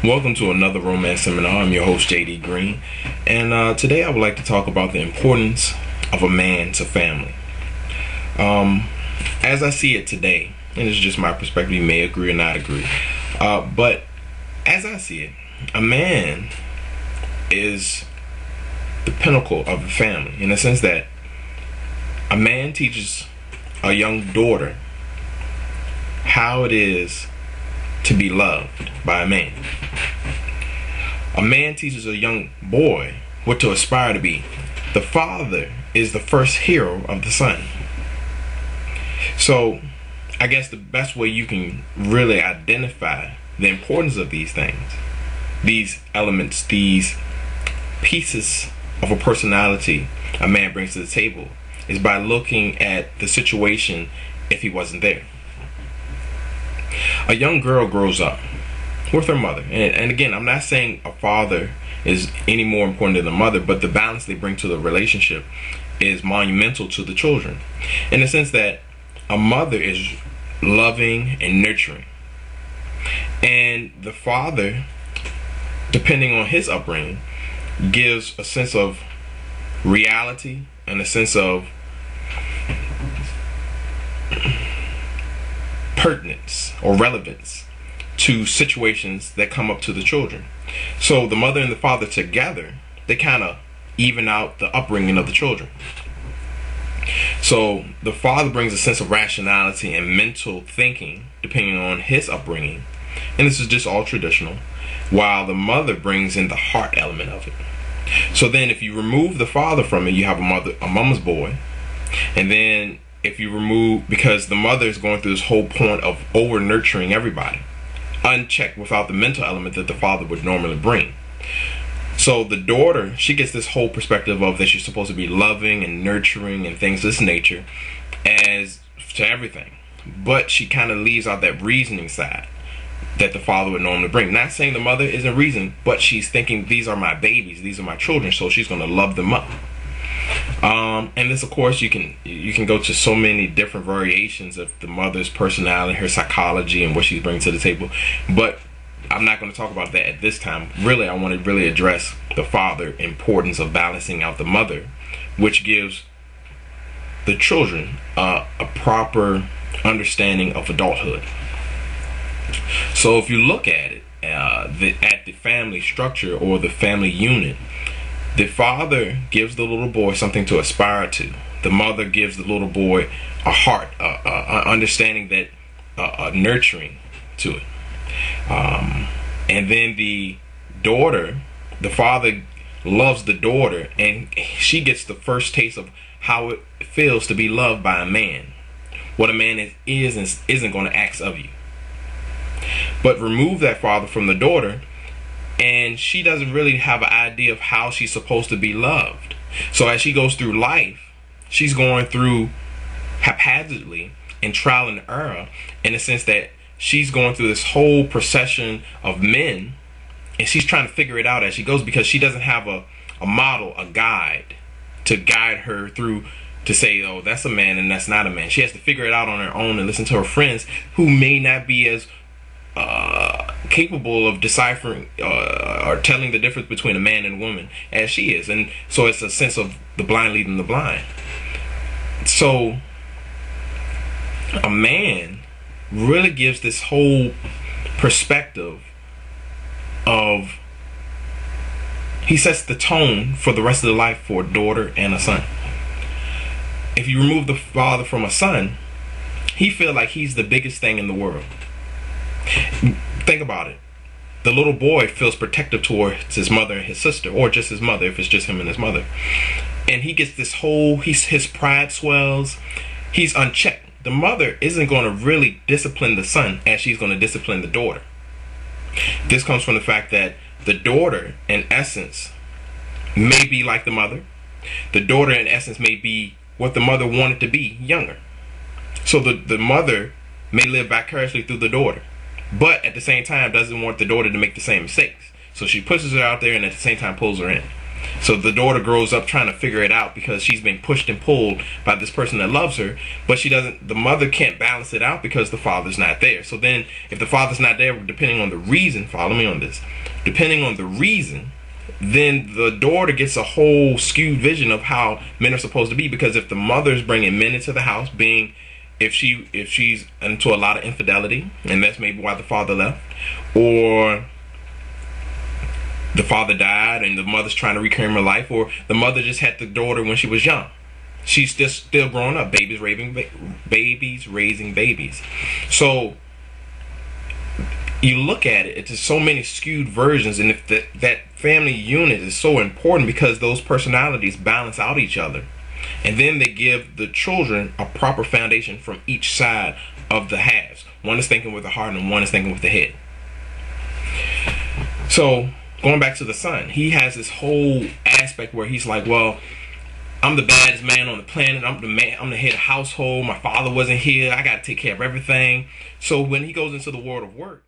Welcome to another romance seminar. I'm your host, JD Green, and today I would like to talk about the importance of a man to family. As I see it today, and it's just my perspective, you may agree or not agree, but as I see it, a man is the pinnacle of the family, in the sense that a man teaches a young daughter how it is to be loved by a man. A man teaches a young boy what to aspire to be. The father is the first hero of the son. So I guess the best way you can really identify the importance of these things, these elements, these pieces of a personality a man brings to the table, is by looking at the situation if he wasn't there. A young girl grows up with her mother, and again, I'm not saying a father is any more important than a mother, but the balance they bring to the relationship is monumental to the children, in the sense that a mother is loving and nurturing, and the father, depending on his upbringing, gives a sense of reality and a sense of pertinence or relevance to situations that come up to the children. So the mother and the father together, they kind of even out the upbringing of the children. So the father brings a sense of rationality and mental thinking depending on his upbringing, and this is just all traditional, while the mother brings in the heart element of it. So then if you remove the father from it, you have a mama's boy. And then if you remove, because the mother is going through this whole point of over nurturing everybody, unchecked, without the mental element that the father would normally bring. So the daughter, she gets this whole perspective of that she's supposed to be loving and nurturing and things of this nature as to everything, but she kind of leaves out that reasoning side that the father would normally bring. Not saying the mother isn't reasoning, but she's thinking, these are my babies, these are my children, so she's going to love them up. And this, of course, you can go to so many different variations of the mother's personality, her psychology, and what she's bringing to the table, but I'm not going to talk about that at this time. Really, I want to really address the father importance of balancing out the mother, which gives the children a proper understanding of adulthood. So if you look at it, at the family structure or the family unit, the father gives the little boy something to aspire to. The mother gives the little boy a heart, understanding that, nurturing to it. And then the daughter, the father loves the daughter, and she gets the first taste of how it feels to be loved by a man. What a man is and isn't going to ask of you. But remove that father from the daughter, and she doesn't really have an idea of how she's supposed to be loved. So as she goes through life, she's going through haphazardly and trial and error, in the sense that she's going through this whole procession of men, and she's trying to figure it out as she goes, because she doesn't have a model, a guide to guide her through, to say, oh, that's a man and that's not a man. She has to figure it out on her own and listen to her friends who may not be as capable of deciphering or telling the difference between a man and a woman as she is. And so it's a sense of the blind leading the blind. So a man really gives this whole perspective of, he sets the tone for the rest of the life for a daughter and a son. If you remove the father from a son, he feels like he's the biggest thing in the world. Think about it. The little boy feels protective towards his mother and his sister, or just his mother if it's just him and his mother. And he gets this whole, his pride swells. He's unchecked. The mother isn't going to really discipline the son as she's going to discipline the daughter. This comes from the fact that the daughter, in essence, may be like the mother. The daughter, in essence, may be what the mother wanted to be, younger. So the mother may live vicariously through the daughter, but at the same time doesn't want the daughter to make the same mistakes. So she pushes her out there and at the same time pulls her in. So the daughter grows up trying to figure it out because she's being pushed and pulled by this person that loves her, but the mother can't balance it out because the father's not there. So then if the father's not there, depending on the reason, follow me on this, depending on the reason, then the daughter gets a whole skewed vision of how men are supposed to be. Because if the mother's bringing men into the house, if she's into a lot of infidelity, and that's maybe why the father left, or the father died and the mother's trying to reclaim her life, or the mother just had the daughter when she was young, she's still growing up, babies raising babies. So you look at it, it's just so many skewed versions. And if that family unit is so important because those personalities balance out each other, and then they give the children a proper foundation from each side of the halves. One is thinking with the heart and one is thinking with the head. So going back to the son, he has this whole aspect where he's like, well, I'm the baddest man on the planet. I'm the head of household. My father wasn't here. I got to take care of everything. So when he goes into the world of work,